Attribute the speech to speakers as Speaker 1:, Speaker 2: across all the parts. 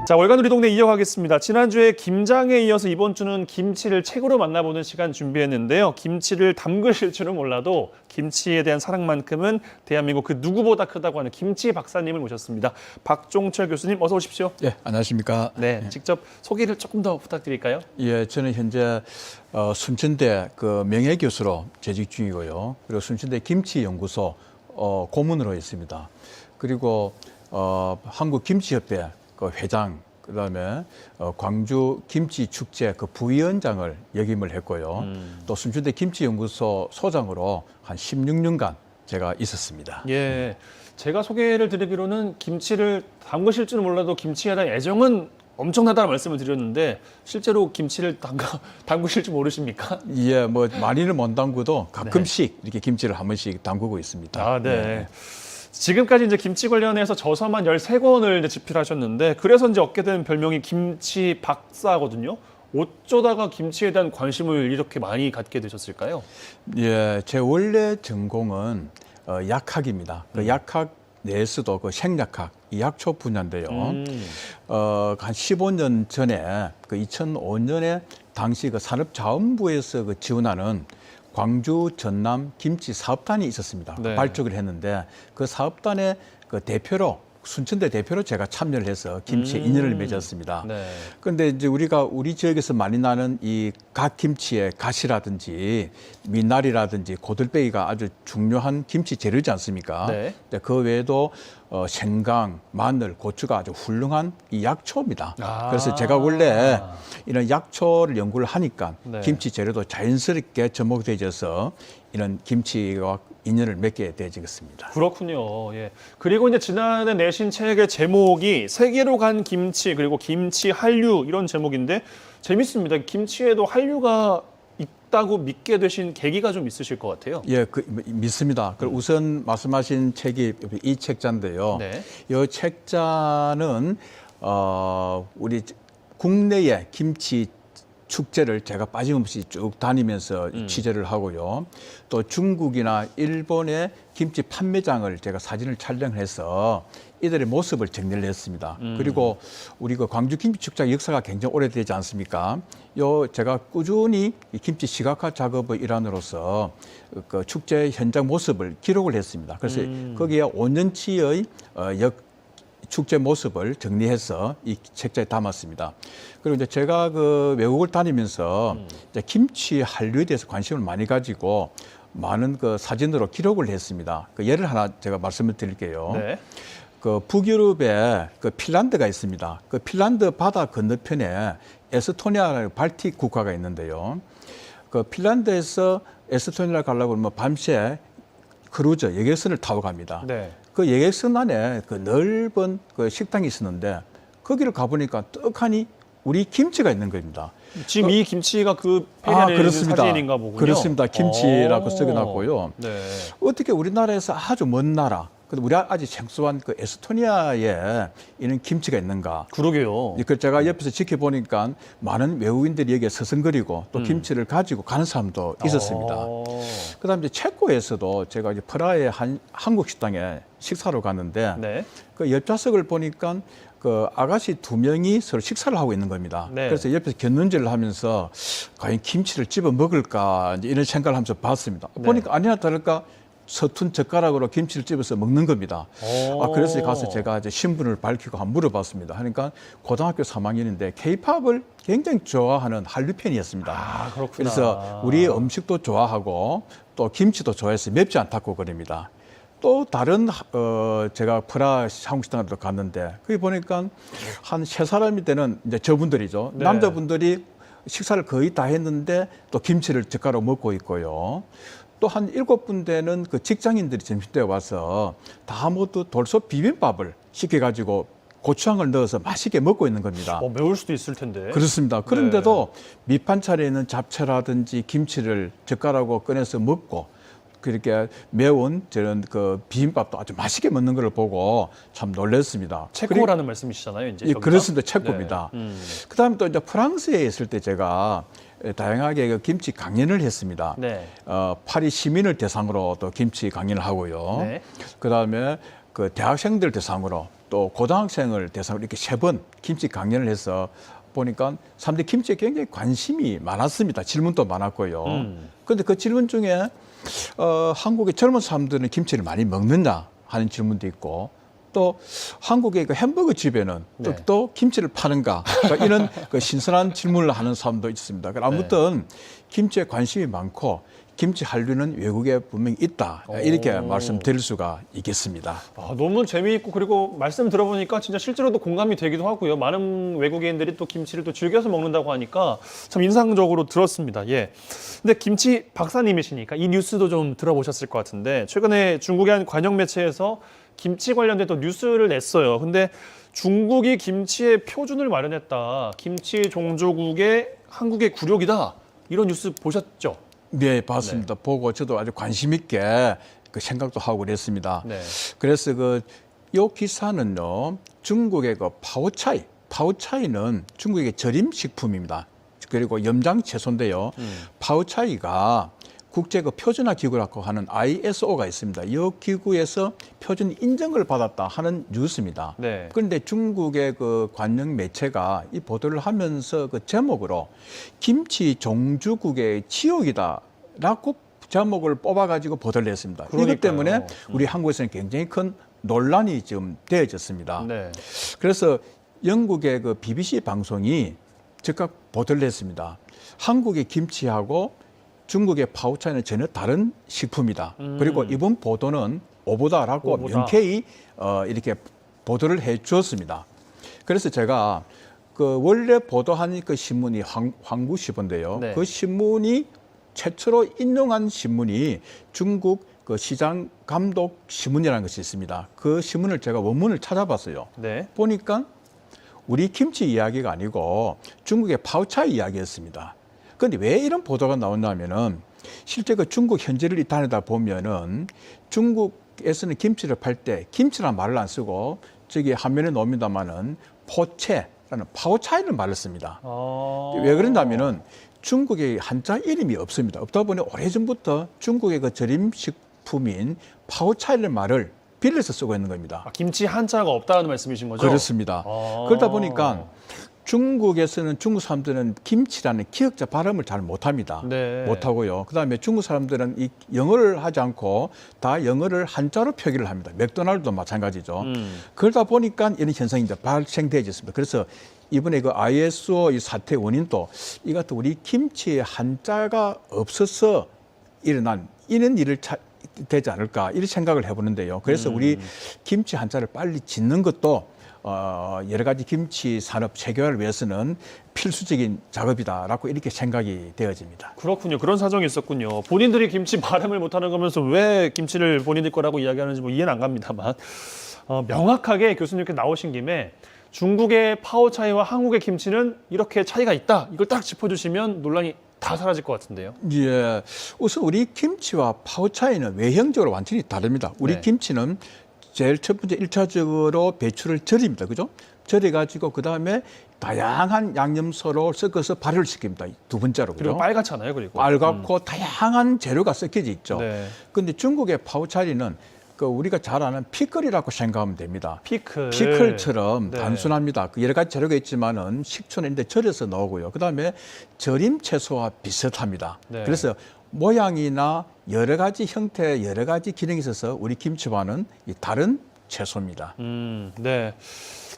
Speaker 1: 자, 월간 우리 동네 이어가겠습니다. 지난주에 김장에 이어서 이번 주는 김치를 책으로 만나보는 시간 준비했는데요. 김치를 담그실 줄은 몰라도 김치에 대한 사랑만큼은 대한민국 그 누구보다 크다고 하는 김치 박사님을 모셨습니다. 박종철 교수님 어서 오십시오.
Speaker 2: 예, 안녕하십니까.
Speaker 1: 네, 직접 소개를 조금 더 부탁드릴까요?
Speaker 2: 예, 저는 현재 순천대 그 명예교수로 재직 중이고요. 그리고 순천대 김치연구소 고문으로 있습니다. 그리고 한국김치협회 그 회장, 그다음에 광주 김치축제 그 부위원장을 역임을 했고요. 또 순천대 김치연구소 소장으로 한 16년간 제가 있었습니다.
Speaker 1: 예, 제가 소개를 드리기로는 김치를 담그실 줄은 몰라도 김치에 대한 애정은 엄청나다는 말씀을 드렸는데 실제로 김치를 담그실 줄 모르십니까?
Speaker 2: 예, 뭐 많이는 못 담그도 가끔씩 이렇게 김치를 한 번씩 담그고 있습니다.
Speaker 1: 아, 네. 지금까지 이제 김치 관련해서 저서만 13권을 이제 집필하셨는데 그래서 이제 얻게 된 별명이 김치 박사거든요. 어쩌다가 김치에 대한 관심을 이렇게 많이 갖게 되셨을까요?
Speaker 2: 예, 제 원래 전공은 약학입니다. 그 약학 내에서도 그 생약학, 이 약초 분야인데요. 한 15년 전에 그 2005년에 당시 그 산업자원부에서 그 지원하는 광주 전남 김치 사업단이 있었습니다.
Speaker 1: 네.
Speaker 2: 발족을 했는데 그 사업단의 그 대표로 순천대 대표로 제가 참여를 해서 김치에 인연을 맺었습니다.
Speaker 1: 네.
Speaker 2: 그런데 이제 우리 지역에서 많이 나는 이 갓김치의 갓이라든지 미나리라든지 고들빼기가 아주 중요한 김치 재료지 않습니까?
Speaker 1: 네.
Speaker 2: 그 외에도 생강, 마늘, 고추가 아주 훌륭한 이 약초입니다.
Speaker 1: 아.
Speaker 2: 그래서 제가 원래 이런 약초를 연구를 하니까
Speaker 1: 네.
Speaker 2: 김치 재료도 자연스럽게 접목되어져서 이런 김치와 인연을 맺게 되어지겠습니다.
Speaker 1: 그렇군요. 예. 그리고 이제 지난해 내신 책의 제목이 세계로 간 김치 그리고 김치 한류 이런 제목인데 재밌습니다. 김치에도 한류가 있다고 믿게 되신 계기가 좀 있으실 것 같아요.
Speaker 2: 예, 믿습니다. 우선 말씀하신 책이 이 책자인데요.
Speaker 1: 네.
Speaker 2: 이 책자는 우리 국내의 김치 축제를 제가 빠짐없이 쭉 다니면서 취재를 하고요. 또 중국이나 일본의 김치 판매장을 제가 사진을 촬영해서 이들의 모습을 정리를 했습니다. 그리고 우리 그 광주 김치 축제 역사가 굉장히 오래되지 않습니까? 제가 꾸준히 이 김치 시각화 작업의 일환으로서 그 축제 현장 모습을 기록을 했습니다. 그래서 거기에 5년치의 축제 모습을 정리해서 이 책자에 담았습니다. 그리고 이제 제가 그 외국을 다니면서 이제 김치 한류에 대해서 관심을 많이 가지고 많은 그 사진으로 기록을 했습니다. 그 예를 하나 제가 말씀을 드릴게요.
Speaker 1: 네.
Speaker 2: 그 북유럽에 그 핀란드가 있습니다. 그 핀란드 바다 건너편에 에스토니아라는 발틱 국가가 있는데요. 그 핀란드에서 에스토니아를 가려고 하면 밤새 크루저 여객선을 타고 갑니다.
Speaker 1: 네.
Speaker 2: 그 여객선 안에 그 넓은 그 식당이 있었는데 거기를 가보니까 떡하니 우리 김치가 있는 겁니다.
Speaker 1: 지금 이 김치가 그 페리안에 있는
Speaker 2: 그렇습니다.
Speaker 1: 사진인가 보군요.
Speaker 2: 그렇습니다. 김치라고 써놨고요.
Speaker 1: 네.
Speaker 2: 어떻게 우리나라에서 아주 먼 나라, 근데 우리 아직 생소한 그 에스토니아에 이런 김치가 있는가?
Speaker 1: 그러게요.
Speaker 2: 그 제가 옆에서 지켜보니까 많은 외국인들이 여기에 서성거리고 또 김치를 가지고 가는 사람도 있었습니다. 그다음에 이제 체코에서도 제가 이제 프라하의 한국 식당에 식사로 갔는데
Speaker 1: 네.
Speaker 2: 그 옆좌석을 보니까 그 아가씨 2명이 서로 식사를 하고 있는 겁니다.
Speaker 1: 네.
Speaker 2: 그래서 옆에서 곁눈질을 하면서 과연 김치를 집어 먹을까 이제 이런 생각을 하면서 봤습니다.
Speaker 1: 네.
Speaker 2: 보니까 아니나 다를까 서툰 젓가락으로 김치를 집어서 먹는 겁니다. 그래서 가서 제가 이제 신분을 밝히고 한번 물어봤습니다. 그러니까 고등학교 3학년인데 K-팝을 굉장히 좋아하는 한류 팬이었습니다.
Speaker 1: 아, 그렇구나.
Speaker 2: 그래서 우리 음식도 좋아하고 또 김치도 좋아해서 맵지 않다고 그럽니다. 또 다른 제가 프라하 한국식당에도 갔는데 거기 보니까 한 3사람이 되는 이제 저분들이죠.
Speaker 1: 네.
Speaker 2: 남자분들이 식사를 거의 다 했는데 또 김치를 젓가락으로 먹고 있고요. 또 한 7분 되는 그 직장인들이 점심때 와서 다 모두 돌솥 비빔밥을 시켜가지고 고추장을 넣어서 맛있게 먹고 있는 겁니다.
Speaker 1: 매울 수도 있을 텐데.
Speaker 2: 그렇습니다. 그런데도 밑반찬에 있는 잡채라든지 김치를 젓가락으로 꺼내서 먹고 그렇게 매운 저런 그 비빔밥도 아주 맛있게 먹는 걸 보고 참 놀랐습니다.
Speaker 1: 체코라는 말씀이시잖아요, 이제.
Speaker 2: 예,
Speaker 1: 저기가?
Speaker 2: 그렇습니다. 체코입니다.
Speaker 1: 네.
Speaker 2: 그다음에 또 이제 프랑스에 있을 때 제가 다양하게 그 김치 강연을 했습니다.
Speaker 1: 네.
Speaker 2: 파리 시민을 대상으로 또 김치 강연을 하고요.
Speaker 1: 네.
Speaker 2: 그다음에 그 대학생들 대상으로 또 고등학생을 대상으로 이렇게 3번 김치 강연을 해서 보니까 사람들이 김치에 굉장히 관심이 많았습니다. 질문도 많았고요. 그런데 그 질문 중에 한국의 젊은 사람들은 김치를 많이 먹느냐 하는 질문도 있고 또 한국의 그 햄버거 집에는 또 김치를 파는가 그러니까 이런 그 신선한 질문을 하는 사람도 있습니다. 그러니까 아무튼 김치에 관심이 많고 김치 한류는 외국에 분명히 있다 이렇게 말씀드릴 수가 있겠습니다.
Speaker 1: 너무 재미있고 그리고 말씀 들어보니까 진짜 실제로도 공감이 되기도 하고요. 많은 외국인들이 또 김치를 또 즐겨서 먹는다고 하니까 참 인상적으로 들었습니다. 예. 근데 김치 박사님이시니까 이 뉴스도 좀 들어보셨을 것 같은데 최근에 중국의 한 관영 매체에서 김치 관련된 또 뉴스를 냈어요. 근데 중국이 김치의 표준을 마련했다. 김치 종조국의 한국의 굴욕이다. 이런 뉴스 보셨죠?
Speaker 2: 네, 봤습니다. 보고 저도 아주 관심 있게 그 생각도 하고 그랬습니다. 그래서 요 기사는요, 중국의 그 파오차이는 중국의 절임 식품입니다. 그리고 염장 채소인데요. 파오차이가 국제 그 표준화 기구라고 하는 ISO가 있습니다. 이 기구에서 표준 인정을 받았다 하는 뉴스입니다. 그런데 중국의 그 관영 매체가 이 보도를 하면서 그 제목으로 김치 종주국의 치욕이다라고 제목을 뽑아가지고 보도를 했습니다.
Speaker 1: 그러니까요.
Speaker 2: 이것 때문에 우리 한국에서는 굉장히 큰 논란이 지금 되어졌습니다. 그래서 영국의 그 BBC 방송이 즉각 보도를 했습니다. 한국의 김치하고 중국의 파오차이는 전혀 다른 식품이다. 그리고 이번 보도는 오보다라고 명쾌히 이렇게 보도를 해 주었습니다. 그래서 제가 그 원래 보도한 그 신문이 황구시보인데요. 그 신문이 최초로 인용한 신문이 중국 그 시장 감독 신문이라는 것이 있습니다. 그 신문을 제가 원문을 찾아봤어요. 보니까 우리 김치 이야기가 아니고 중국의 파오차이 이야기였습니다. 그런데 왜 이런 보도가 나왔냐면은 실제 그 중국 현지를 다니다 보면은 중국에서는 김치를 팔 때 김치라는 말을 안 쓰고 저기 화면에 나옵니다만은 포채라는 파오차이라는 말을 씁니다. 왜 그런다면은 중국의 한자 이름이 없습니다. 없다 보니 오래전부터 중국의 그 절임 식품인 파오차이라는 말을 빌려서 쓰고 있는 겁니다.
Speaker 1: 김치 한자가 없다는 말씀이신 거죠?
Speaker 2: 그렇습니다. 그러다 보니까 중국에서는 중국 사람들은 김치라는 기역자 발음을 잘 못합니다. 못하고요. 그다음에 중국 사람들은 이 영어를 하지 않고 다 영어를 한자로 표기를 합니다. 맥도날드도 마찬가지죠. 그러다 보니까 이런 현상이 이제 발생되어졌습니다. 그래서 이번에 그 ISO 이 사태 원인도 이것도 우리 김치에 한자가 없어서 일어난 이런 일을 되지 않을까 이런 생각을 해보는데요. 그래서 우리 김치 한자를 빨리 짓는 것도 여러 가지 김치 산업 체계화를 위해서는 필수적인 작업이다라고 이렇게 생각이 되어집니다.
Speaker 1: 그렇군요. 그런 사정이 있었군요. 본인들이 김치 발음을 못하는 거면서 왜 김치를 본인들 거라고 이야기하는지 뭐 이해는 안 갑니다만 명확하게 교수님께 나오신 김에 중국의 파오차이와 한국의 김치는 이렇게 차이가 있다. 이걸 딱 짚어주시면 논란이 다 사라질 것 같은데요.
Speaker 2: 예, 우선 우리 김치와 파오차이는 외형적으로 완전히 다릅니다. 우리 김치는 제일 첫 번째 1차적으로 배추를 절입니다. 그죠? 절여가지고 그다음에 다양한 양념소로 섞어서 발효를 시킵니다. 두 번째로. 그죠?
Speaker 1: 그리고 빨갛잖아요. 그리고
Speaker 2: 빨갛고 다양한 재료가 섞여져 있죠. 그런데 중국의 파오차이는 그 우리가 잘 아는 피클이라고 생각하면 됩니다. 피클처럼 단순합니다. 그 여러 가지 재료가 있지만은 식초인데 절여서 넣고요. 그다음에 절임 채소와 비슷합니다. 그래서 모양이나 여러 가지 형태, 여러 가지 기능이 있어서 우리 김치와는 다른 채소입니다.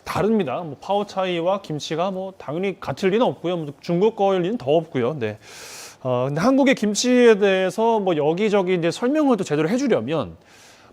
Speaker 1: 다릅니다. 뭐 파오차이와 김치가 뭐 당연히 같을 리는 없고요. 뭐 중국 거일 리는 더 없고요. 근데 한국의 김치에 대해서 뭐 여기저기 이제 설명을 또 제대로 해주려면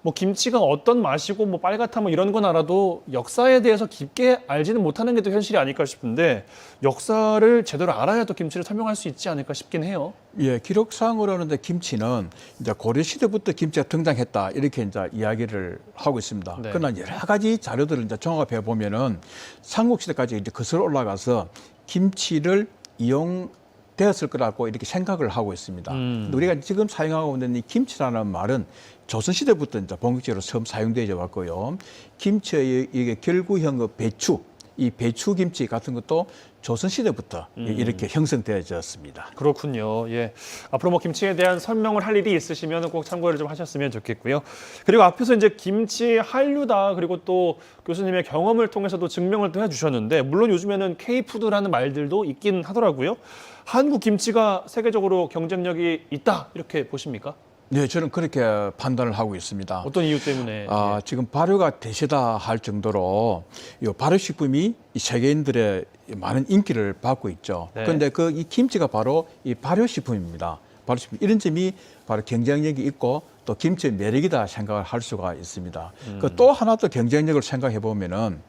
Speaker 1: 뭐 김치가 어떤 맛이고 뭐 빨갛다 뭐 이런 건 알아도 역사에 대해서 깊게 알지는 못하는 게 또 현실이 아닐까 싶은데 역사를 제대로 알아야 또 김치를 설명할 수 있지 않을까 싶긴 해요.
Speaker 2: 예, 기록상으로는 김치는 이제 고려 시대부터 김치가 등장했다 이렇게 이제 이야기를 하고 있습니다. 그러나 여러 가지 자료들을 이제 종합해 보면은 삼국 시대까지 이제 거슬러 올라가서 김치를 이용되었을 거라고 이렇게 생각을 하고 있습니다. 우리가 지금 사용하고 있는 이 김치라는 말은 조선시대부터 이제 본격적으로 처음 사용되어 왔고요. 김치의 이게 결구형 배추, 이 배추 김치 같은 것도 조선시대부터 이렇게 형성되어졌습니다.
Speaker 1: 그렇군요. 예. 앞으로 뭐 김치에 대한 설명을 할 일이 있으시면 꼭 참고를 좀 하셨으면 좋겠고요. 그리고 앞에서 이제 김치 한류다 그리고 또 교수님의 경험을 통해서도 증명을 또 해주셨는데 물론 요즘에는 K푸드라는 말들도 있긴 하더라고요. 한국 김치가 세계적으로 경쟁력이 있다 이렇게 보십니까?
Speaker 2: 네, 저는 그렇게 판단을 하고 있습니다.
Speaker 1: 어떤 이유 때문에?
Speaker 2: 지금 발효가 되시다 할 정도로 이 발효식품이 이 세계인들의 많은 인기를 받고 있죠.
Speaker 1: 네.
Speaker 2: 그런데 이 김치가 바로 이 발효식품입니다. 발효식품 이런 점이 바로 경쟁력이 있고 또 김치의 매력이다 생각을 할 수가 있습니다. 또 하나 더 경쟁력을 생각해 보면은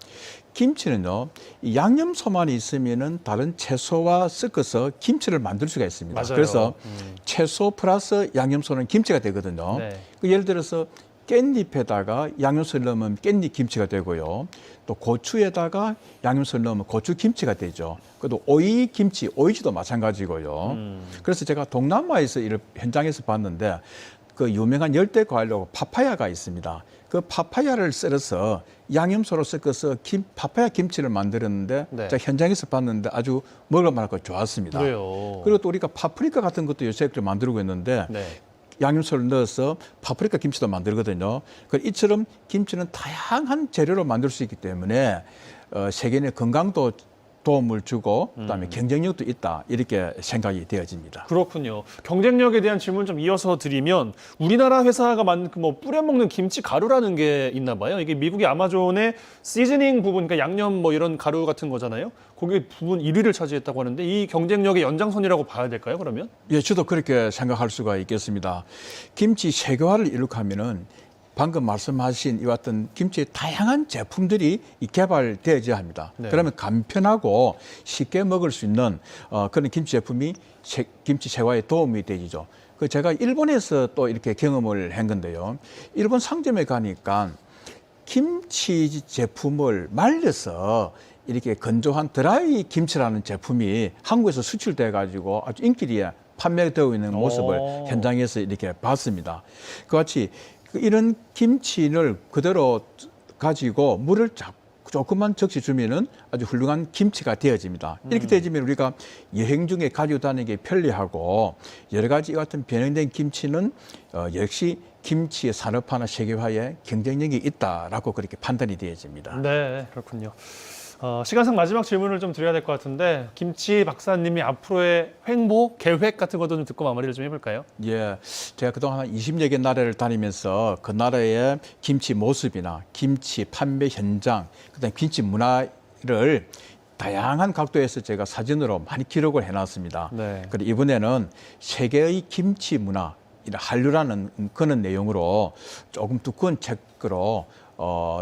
Speaker 2: 김치는요, 이 양념소만이 있으면은 다른 채소와 섞어서 김치를 만들 수가 있습니다.
Speaker 1: 맞아요.
Speaker 2: 그래서 채소 플러스 양념소는 김치가 되거든요.
Speaker 1: 네.
Speaker 2: 예를 들어서 깻잎에다가 양념소를 넣으면 깻잎 김치가 되고요. 또 고추에다가 양념소를 넣으면 고추 김치가 되죠. 그래도 오이 김치, 오이지도 마찬가지고요. 그래서 제가 동남아에서 이를 현장에서 봤는데 그 유명한 열대 과일로 파파야가 있습니다. 그 파파야를 썰어서 양념소로 섞어서 파파야 김치를 만들었는데
Speaker 1: 네.
Speaker 2: 제가 현장에서 봤는데 아주 먹을만하고 좋았습니다.
Speaker 1: 그래요.
Speaker 2: 그리고 또 우리가 파프리카 같은 것도 요새 만들고 있는데
Speaker 1: 네.
Speaker 2: 양념소를 넣어서 파프리카 김치도 만들거든요. 이처럼 김치는 다양한 재료로 만들 수 있기 때문에 세계인의 건강도 도움을 주고 그다음에 경쟁력도 있다 이렇게 생각이 되어집니다.
Speaker 1: 그렇군요. 경쟁력에 대한 질문 좀 이어서 드리면 우리나라 회사가 만든 뭐 뿌려 먹는 김치 가루라는 게 있나 봐요. 이게 미국의 아마존의 시즈닝 부분, 그러니까 양념 뭐 이런 가루 같은 거잖아요. 거기 부분 1위를 차지했다고 하는데 이 경쟁력의 연장선이라고 봐야 될까요? 그러면?
Speaker 2: 예, 저도 그렇게 생각할 수가 있겠습니다. 김치 세계화를 이룩하면은 방금 말씀하신 이와 같은 김치의 다양한 제품들이 개발되어야 합니다.
Speaker 1: 네.
Speaker 2: 그러면 간편하고 쉽게 먹을 수 있는 그런 김치 제품이 김치 세화에 도움이 되죠. 제가 일본에서 또 이렇게 경험을 한 건데요. 일본 상점에 가니까 김치 제품을 말려서 이렇게 건조한 드라이 김치라는 제품이 한국에서 수출돼 가지고 아주 인기리에 판매되고 있는 모습을 현장에서 이렇게 봤습니다. 그같이 이런 김치를 그대로 가지고 물을 조금만 적시 주면은 아주 훌륭한 김치가 되어집니다. 이렇게 되어지면 우리가 여행 중에 가지고 다니기 편리하고 여러 가지 같은 변형된 김치는 역시 김치의 산업화나 세계화에 경쟁력이 있다라고 그렇게 판단이 되어집니다.
Speaker 1: 네, 그렇군요. 시간상 마지막 질문을 좀 드려야 될 것 같은데 김치 박사님이 앞으로의 횡보, 계획 같은 것도 좀 듣고 마무리를 좀 해볼까요?
Speaker 2: 예, 제가 그동안 한 20여 개 나라를 다니면서 그 나라의 김치 모습이나 김치 판매 현장, 그다음에 김치 문화를 다양한 각도에서 제가 사진으로 많이 기록을 해놨습니다.
Speaker 1: 네.
Speaker 2: 그리고 이번에는 세계의 김치 문화, 이런 한류라는 그런 내용으로 조금 두꺼운 책으로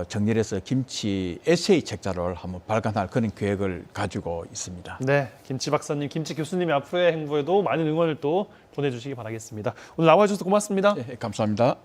Speaker 2: 정리를 해서 김치 에세이 책자를 한번 발간할 그런 계획을 가지고 있습니다.
Speaker 1: 네, 김치 박사님, 김치 교수님의 앞으로의 행보에도 많은 응원을 또 보내주시기 바라겠습니다. 오늘 나와주셔서 고맙습니다.
Speaker 2: 네, 감사합니다.